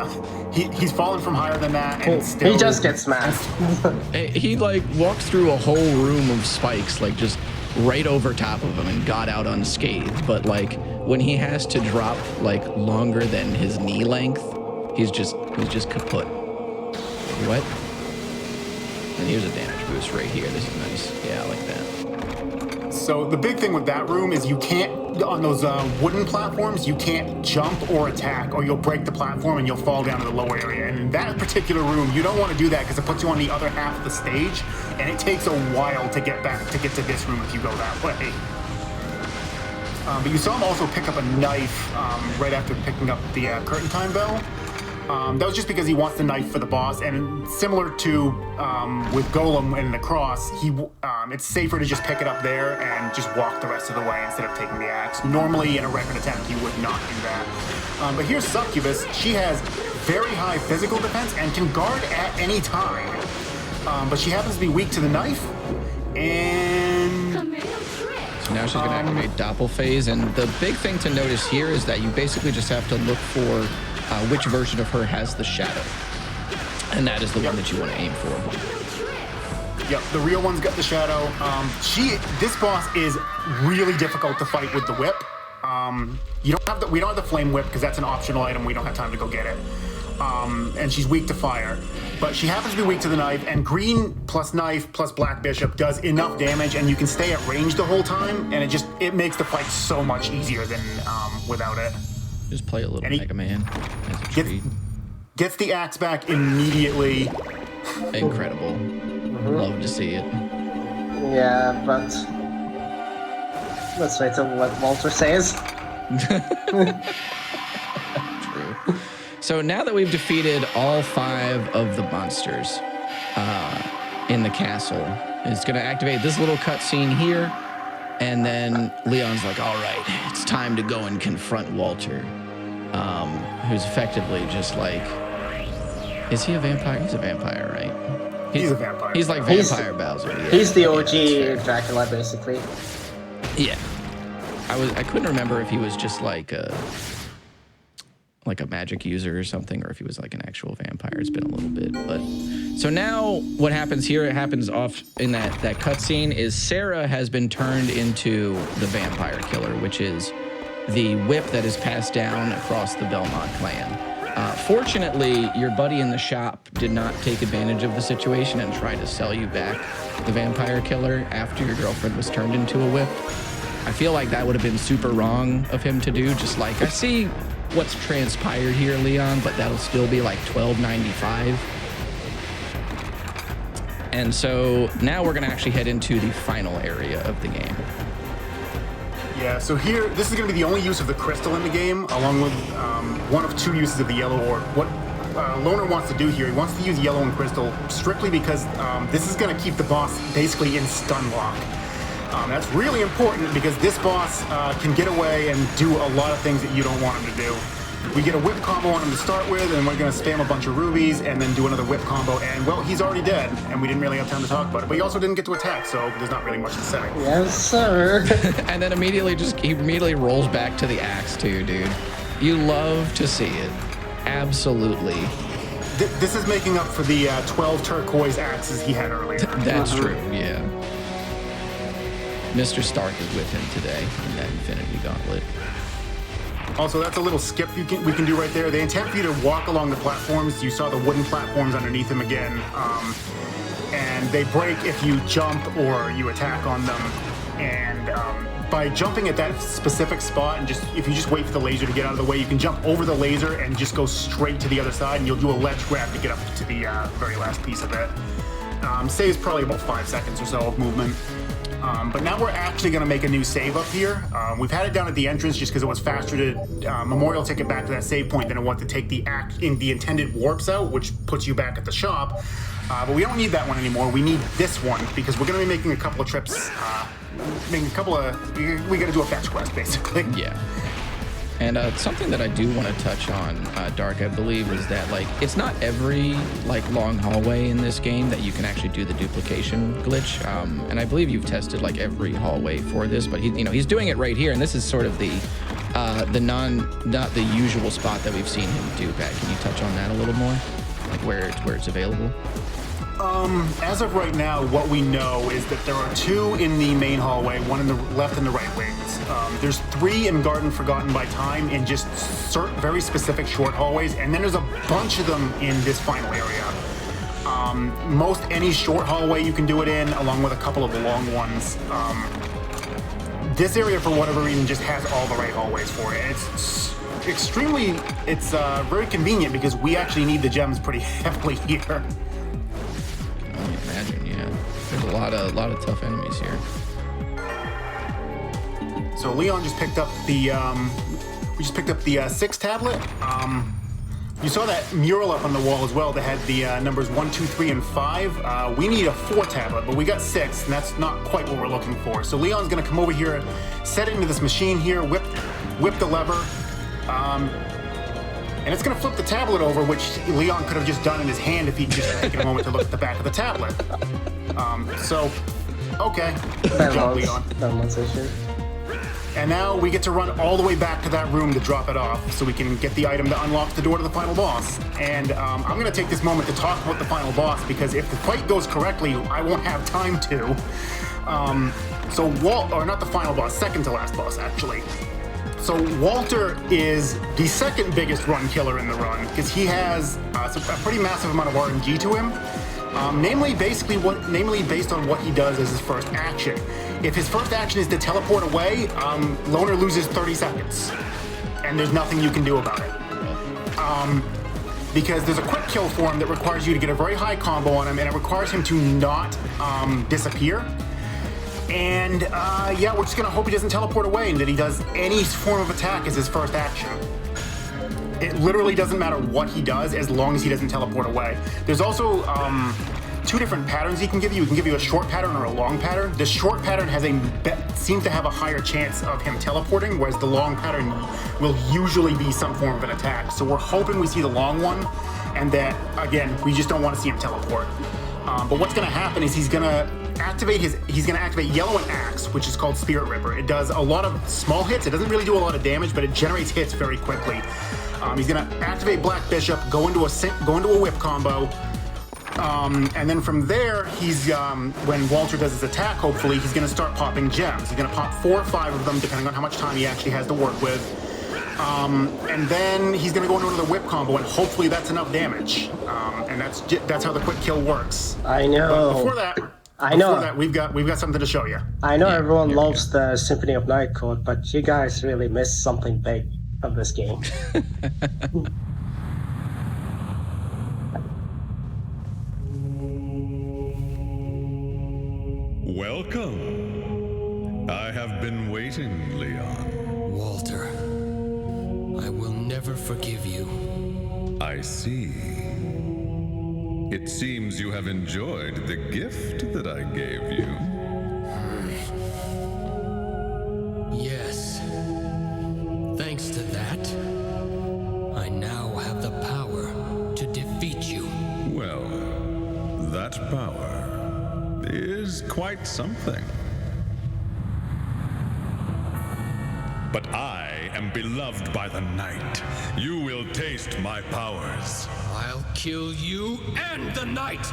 He's fallen from higher than that, and still he just gets smashed. He like walked through a whole room of spikes, like just right over top of him, and got out unscathed. But like when he has to drop like longer than his knee length, he's just kaput. What? And here's a damage boost right here. This is nice. Yeah, I like that. So the big thing with that room is you can't, on those wooden platforms, you can't jump or attack, or you'll break the platform and you'll fall down to the lower area. And in that particular room, you don't want to do that because it puts you on the other half of the stage, and it takes a while to get to this room if you go that way. But you saw him also pick up a knife right after picking up the curtain time bell. That was just because he wants the knife for the boss, and similar to with Golem and the cross, it's safer to just pick it up there and just walk the rest of the way instead of taking the axe. Normally, in a record attempt, you would not do that. But here's Succubus. She has very high physical defense and can guard at any time. But she happens to be weak to the knife, and So now she's going to activate Doppel phase, and the big thing to notice here is that you basically just have to look for which version of her has the shadow, and that is the one that you want to aim for. Yep, the real one's got the shadow. This boss is really difficult to fight with the whip. We don't have the flame whip because that's an optional item. We don't have time to go get it. And she's weak to fire, but she happens to be weak to the knife, and green plus knife plus black bishop does enough damage, and you can stay at range the whole time, and it makes the fight so much easier than without it. Just play a little Mega Man as a treat. Gets the axe back immediately. Incredible. Love to see it. Yeah, but let's wait till what Walter says. True. So now that we've defeated all 5 of the monsters in the castle, it's going to activate this little cutscene here, and then Leon's like, all right, it's time to go and confront Walter, who's effectively just like, is he a vampire? He's a vampire, right? He's a vampire. He's like Vampire Bowser. Yeah, he's the OG Dracula, basically. Yeah. I couldn't remember if he was just like a magic user or something, or if he was like an actual vampire. It's been a little bit, but so now what happens here? It happens off in that cutscene is Sarah has been turned into the vampire killer, which is the whip that is passed down across the Belmont clan. Fortunately, your buddy in the shop did not take advantage of the situation and try to sell you back the vampire killer after your girlfriend was turned into a whip. I feel like that would have been super wrong of him to do. Just like, I see what's transpired here, Leon, but that'll still be like $12.95. And so now we're gonna actually head into the final area of the game. Yeah, so here, this is going to be the only use of the crystal in the game, along with one of 2 uses of the yellow orb. What Loner wants to do here, he wants to use yellow and crystal strictly because this is going to keep the boss basically in stun lock. That's really important because this boss can get away and do a lot of things that you don't want him to do. We get a whip combo on him to start with, and we're going to spam a bunch of rubies and then do another whip combo, and well, he's already dead, and we didn't really have time to talk about it, but he also didn't get to attack, so there's not really much to say. Yes, sir. And then he immediately rolls back to the axe too, dude. You love to see it. Absolutely. This is making up for the 12 turquoise axes he had earlier. That's true, yeah. Mr. Stark is with him today in that Infinity Gauntlet. Also, that's a little skip we can do right there. They intend for you to walk along the platforms. You saw the wooden platforms underneath them again. And they break if you jump or you attack on them. And by jumping at that specific spot, and if you just wait for the laser to get out of the way, you can jump over the laser and just go straight to the other side, and you'll do a ledge grab to get up to the very last piece of it. Saves probably about 5 seconds or so of movement. But now we're actually going to make a new save up here. We've had it down at the entrance just because it was faster to memorial ticket back to that save point than it was to take the intended warps out, which puts you back at the shop. But we don't need that one anymore. We need this one because we're going to be making a couple of trips. We got to do a fetch quest, basically. Yeah. And something that I do want to touch on, Dark, I believe, is that like it's not every like long hallway in this game that you can actually do the duplication glitch. And I believe you've tested like every hallway for this, but he's doing it right here, and this is sort of the not the usual spot that we've seen him do. Pat, can you touch on that a little more, like where it's available? As of right now, what we know is that there are 2 in the main hallway, 1 in the left and the right wings. There's 3 in Garden Forgotten by Time in just very specific short hallways, and then there's a bunch of them in this final area. Most any short hallway you can do it in, along with a couple of the long ones. This area, for whatever reason, just has all the right hallways for it. It's very convenient because we actually need the gems pretty heavily here. Imagine, yeah. There's a lot of tough enemies here. So Leon just picked up the 6 tablet. You saw that mural up on the wall as well that had the numbers 1, 2, 3, and 5. We need a 4 tablet, but we got 6, and that's not quite what we're looking for. So Leon's gonna come over here, set it into this machine here, whip the lever, and it's gonna flip the tablet over, which Leon could have just done in his hand if he'd just taken a moment to look at the back of the tablet. So Okay. Good That job, months. Leon. That month's issue. And now we get to run all the way back to that room to drop it off so we can get the item that unlocks the door to the final boss. And I'm going to take this moment to talk about the final boss because if the fight goes correctly, I won't have time to. So or not the final boss, second to last boss actually. So Walter is the second biggest run killer in the run because he has a pretty massive amount of RNG to him. Namely based on what he does as his first action. If his first action is to teleport away, Loner loses 30 seconds, and there's nothing you can do about it. Because there's a quick kill for him that requires you to get a very high combo on him, and it requires him to not disappear. And yeah, we're just gonna hope he doesn't teleport away and that he does any form of attack as his first action. It literally doesn't matter what he does as long as he doesn't teleport away. There's also two different patterns he can give you. He can give you a short pattern or a long pattern. The short pattern seems to have a higher chance of him teleporting, whereas the long pattern will usually be some form of an attack. So we're hoping we see the long one, and that, again, we just don't want to see him teleport. But what's gonna happen is he's gonna activate Yellow and Axe, which is called Spirit Ripper. It does a lot of small hits. It doesn't really do a lot of damage, but it generates hits very quickly. He's gonna activate Black Bishop, go into a whip combo, and then from there, when Walter does his attack, hopefully, he's gonna start popping gems. He's gonna pop 4 or 5 of them, depending on how much time he actually has to work with. And then he's gonna go into another whip combo, and hopefully that's enough damage. And that's how the quick kill works. I know. But before that, we've got something to show you. I know everyone loves the Symphony of Night code, but you guys really missed something big of this game. Welcome. I have been waiting, Leon. Walter, I will never forgive you. I see. It seems you have enjoyed the gift that I gave you. Yes. Thanks to that, I now have the power to defeat you. Well, that power is quite something. But I am beloved by the night. You will taste my powers. I'll kill you and the knight!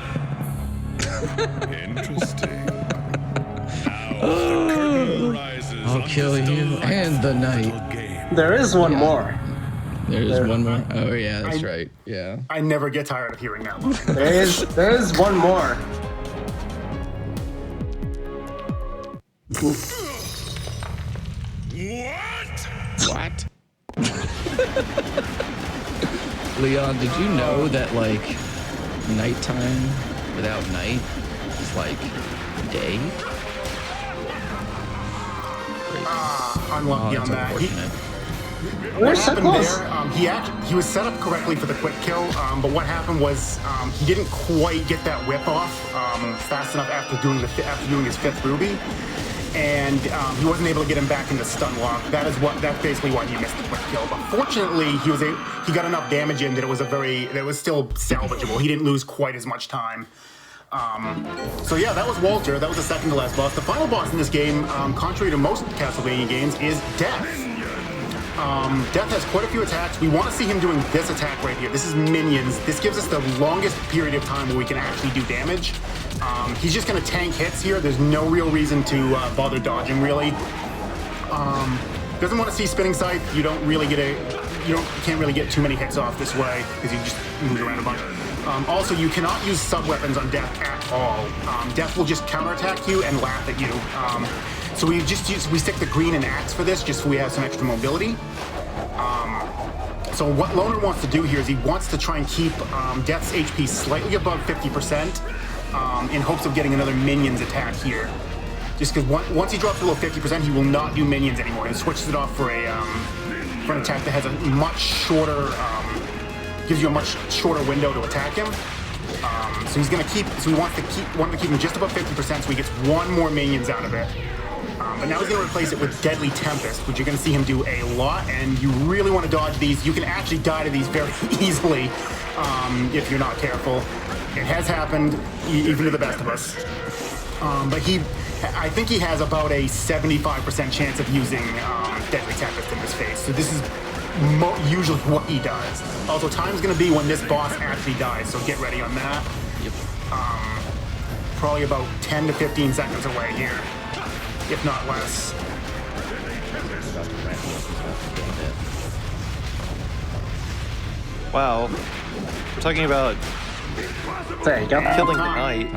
Interesting. Now the curtain rises. I'll kill you and the night. There is one more. There's one more. Oh yeah, that's right. Yeah. I never get tired of hearing that one. There is one more. What? Leon, did you know that like nighttime without night is like day? Unlucky Oh, on that's that. unfortunate. What so happened close. there, he was set up correctly for the quick kill, but what happened was he didn't quite get that whip off fast enough after doing his 5th ruby, and he wasn't able to get him back into stun lock. That's basically why he missed the quick kill. But fortunately, he got enough damage in that it was still salvageable. He didn't lose quite as much time. So yeah, that was Walter. That was the second to last boss. The final boss in this game, contrary to most Castlevania games, is Death. Death has quite a few attacks. We want to see him doing this attack right here. This is minions. This gives us the longest period of time where we can actually do damage. He's just going to tank hits here. There's no real reason to bother dodging, really. Doesn't want to see spinning scythe. You can't really get too many hits off this way because you just move around a bunch. Also, you cannot use sub-weapons on Death at all. Death will just counterattack you and laugh at you. So we stick the green and axe for this, just so we have some extra mobility. So what Loner wants to do here is he wants to try and keep Death's HP slightly above 50% in hopes of getting another minions attack here. Just because once he drops below 50%, he will not do minions anymore. He switches it off for an attack that has a much shorter, gives you a much shorter window to attack him. So he's gonna keep. So we want to keep him just above 50%, so he gets one more minions out of it. But now he's going to replace it with Deadly Tempest, which you're going to see him do a lot, and you really want to dodge these. You can actually die to these very easily if you're not careful. It has happened, even to the best of us. But I think he has about a 75% chance of using Deadly Tempest in his face. So this is usually what he does. Also, time's going to be when this boss actually dies, so get ready on that. Yep. Probably about 10 to 15 seconds away here, if not less. Wow. We're talking about There you go. killing the knight.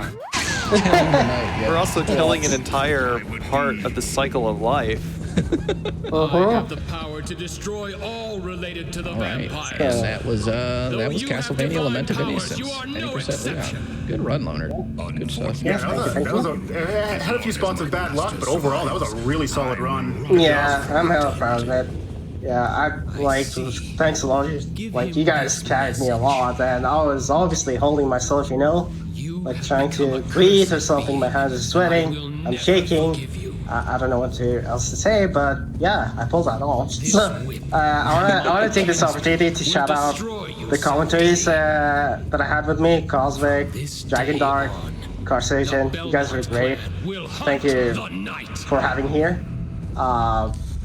We're also killing an entire part of the cycle of life. I have the power to destroy all related to the All right, vampires. and that was Castlevania divine Lament of powers, Innocence. you are no 90% exception. Leon. Good run, Loner. Good stuff. Yeah, it had a few spots of bad luck, but overall, that was a really solid run. Yeah, I'm hella proud of it. Yeah, I like, thanks a lot. Like, you guys carried me a lot, and I was obviously holding myself, you know, like trying to breathe or something. My hands are sweating, I'm shaking. I don't know what else to say, but yeah, I pulled that off. So, I wanna take this opportunity to shout out the commentaries that I had with me, Cosmic, Dragondark, Carcinogen. You guys were great. Thank you for having here.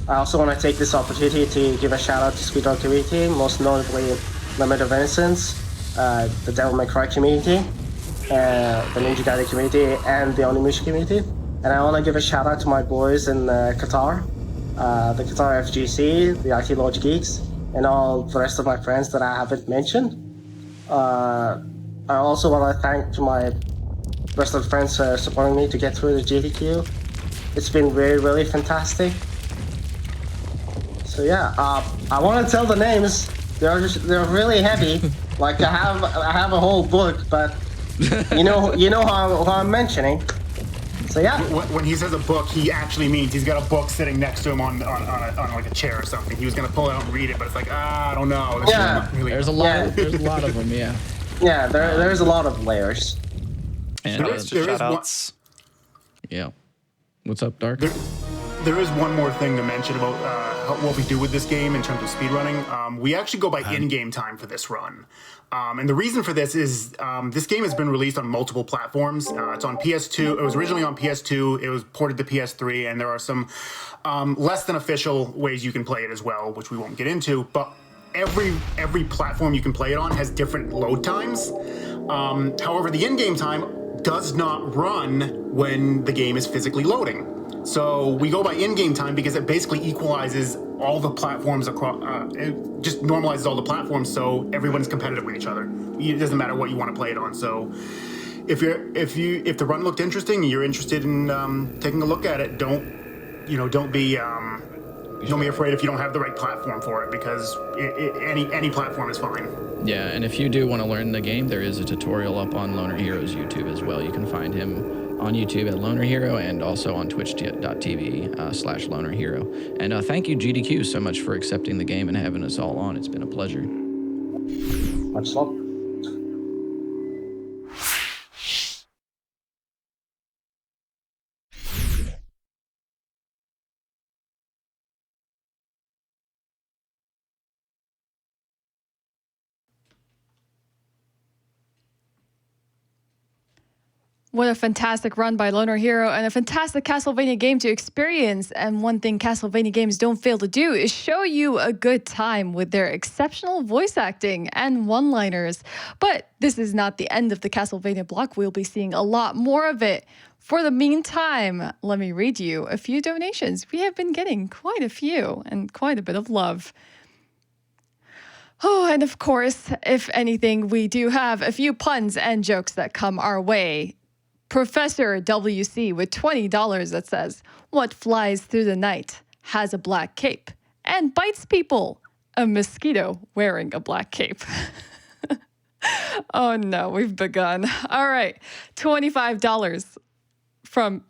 I also want to take this opportunity to give a shout out to Speedrun community, most notably Lament of Innocence, the Devil May Cry community, the Ninja Gaiden community, and the Onimusha community. And I want to give a shout out to my boys in Qatar, the Qatar FGC, the IT Lodge Geeks, and all the rest of my friends that I haven't mentioned. I also want to thank my rest of the friends for supporting me to get through the GDQ. It's been really, really fantastic. So yeah, I want to tell the names. They're really heavy. Like I have a whole book, but you know who I'm mentioning. So yeah. When he says a book, he actually means he's got a book sitting next to him on like a chair or something. He was gonna pull it out and read it, but it's like I don't know. This Yeah. really There's a lot of them, yeah. Yeah, there's a lot of layers. And Just shout outs. yeah. What's up, Dark? There is one more thing to mention about what we do with this game in terms of speedrunning. We actually go by in-game time for this run. And the reason for this is this game has been released on multiple platforms. It's on PS2. It was originally on PS2. It was ported to PS3, and there are some less than official ways you can play it as well, which we won't get into. But every platform you can play it on has different load times. However, the in-game time does not run when the game is physically loading. So we go by in-game time because it basically equalizes all the platforms across. It just normalizes all the platforms so everyone's competitive with each other. It doesn't matter what you want to play it on. So if the run looked interesting and you're interested in taking a look at it, don't be afraid if you don't have the right platform for it, because any platform is fine. Yeah, and if you do want to learn the game, there is a tutorial up on LonerHero's YouTube as well. You can find him on YouTube at LonerHero and also on twitch.tv/LonerHero. And thank you, GDQ, so much for accepting the game and having us all on. It's been a pleasure. Much love. What a fantastic run by LonerHero and a fantastic Castlevania game to experience. And one thing Castlevania games don't fail to do is show you a good time with their exceptional voice acting and one-liners. But this is not the end of the Castlevania block. We'll be seeing a lot more of it. For the meantime, let me read you a few donations. We have been getting quite a few and quite a bit of love. Oh, and of course, if anything, we do have a few puns and jokes that come our way. Professor WC with $20 that says, "What flies through the night, has a black cape, and bites people? A mosquito wearing a black cape." Oh no, we've begun. All right, $25 from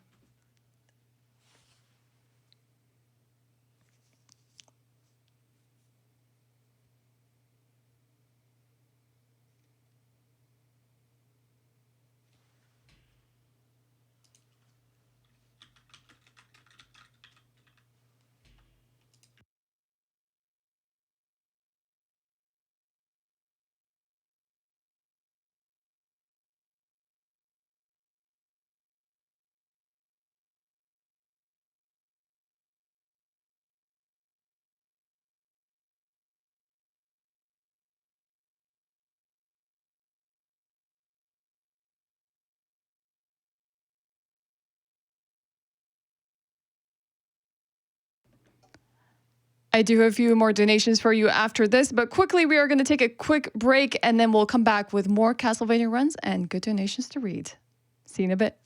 I do have a few more donations for you after this, but quickly we are going to take a quick break and then we'll come back with more Castlevania runs and good donations to read. See you in a bit.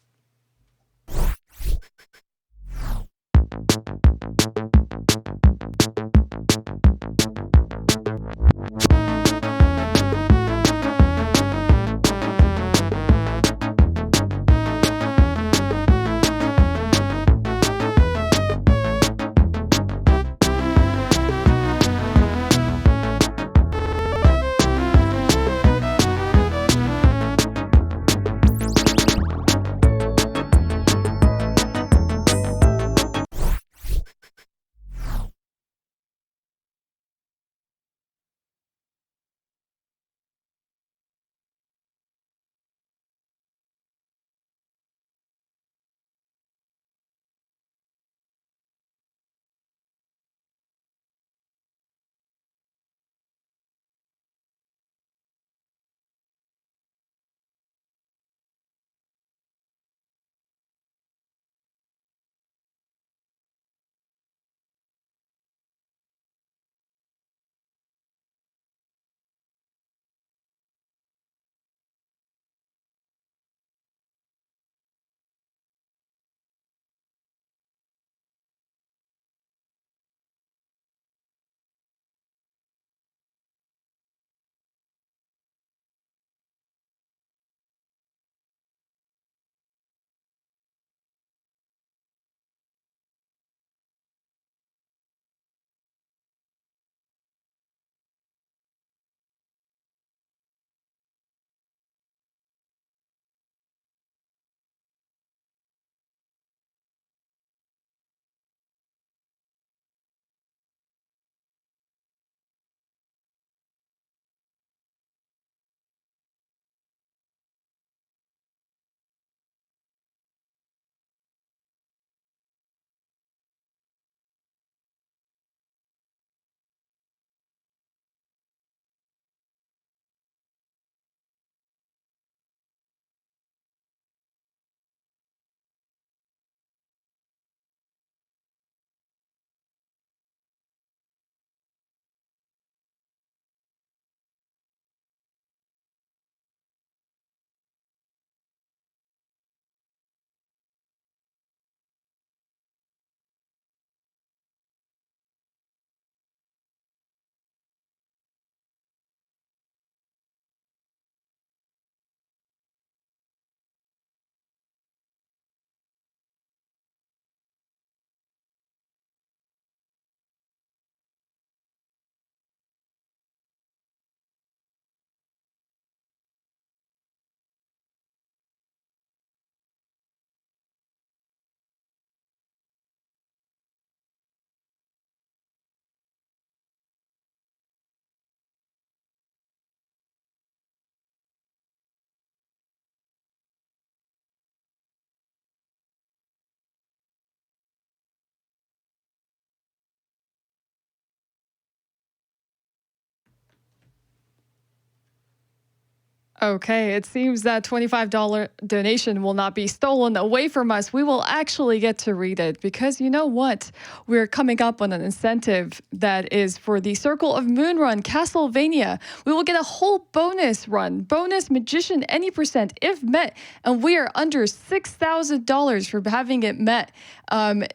Okay, it seems that $25 donation will not be stolen away from us. We will actually get to read it because you know what? We're coming up on an incentive that is for the Circle of Moon run, Castlevania. We will get a whole bonus run, bonus Magician any percent if met, and we are under $6,000 for having it met.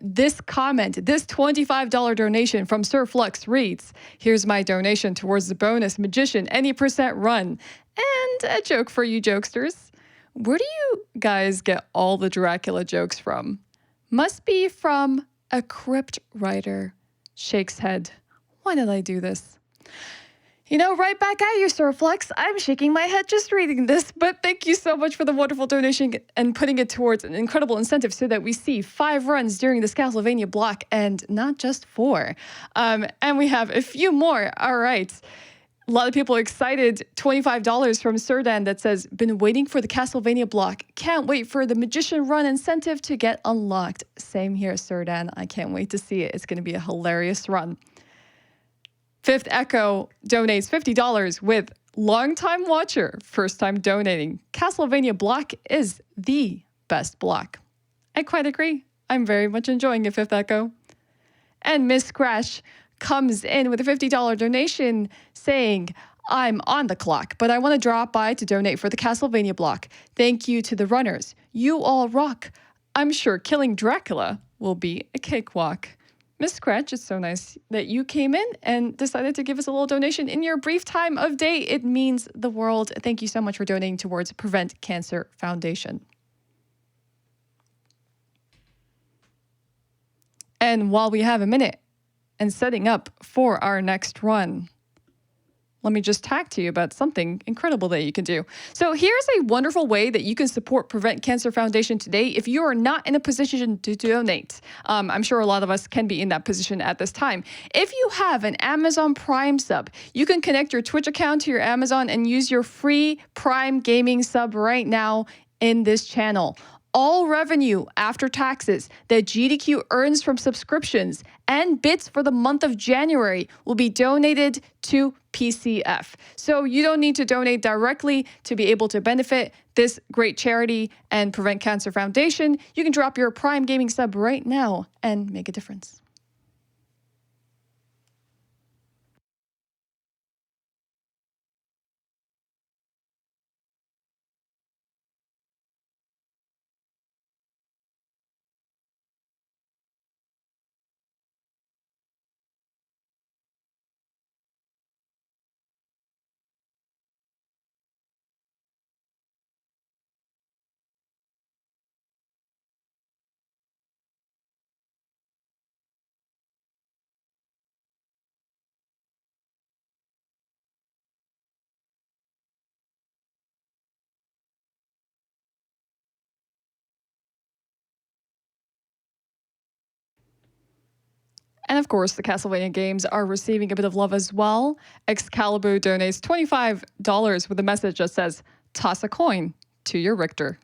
This comment, this $25 donation from Sir Flux reads, "Here's my donation towards the bonus Magician any percent run." And a joke for you jokesters. Where do you guys get all the Dracula jokes from? Must be from a crypt writer. Shakes head. Why did I do this? You know, right back at you, Sir Flux. I'm shaking my head just reading this, but thank you so much for the wonderful donation and putting it towards an incredible incentive so that we see 5 runs during this Castlevania block and not just 4. And we have a few more. All right. A lot of people are excited. $25 from Serdan that says, "Been waiting for the Castlevania block. Can't wait for the Magician Run incentive to get unlocked." Same here, Serdan. I can't wait to see it. It's going to be a hilarious run. Fifth Echo donates $50 with longtime watcher, first time donating. Castlevania block is the best block. I quite agree. I'm very much enjoying it, Fifth Echo. And Miss Crash comes in with a $50 donation saying, I'm on the clock, but I want to drop by to donate for the Castlevania block. Thank you to the runners. You all rock. I'm sure killing Dracula will be a cakewalk. Miss Scratch, it's so nice that you came in and decided to give us a little donation in your brief time of day. It means the world. Thank you so much for donating towards Prevent Cancer Foundation. And while we have a minute and setting up for our next run, let me just talk to you about something incredible that you can do. So here's a wonderful way that you can support Prevent Cancer Foundation today if you are not in a position to donate. I'm sure a lot of us can be in that position at this time. If you have an Amazon Prime sub, you can connect your Twitch account to your Amazon and use your free Prime Gaming sub right now in this channel. All revenue after taxes that GDQ earns from subscriptions and bits for the month of January will be donated to PCF. So you don't need to donate directly to be able to benefit this great charity and Prevent Cancer Foundation. You can drop your Prime Gaming sub right now and make a difference. And of course, the Castlevania games are receiving a bit of love as well. Excalibur donates $25 with a message that says, toss a coin to your Richter.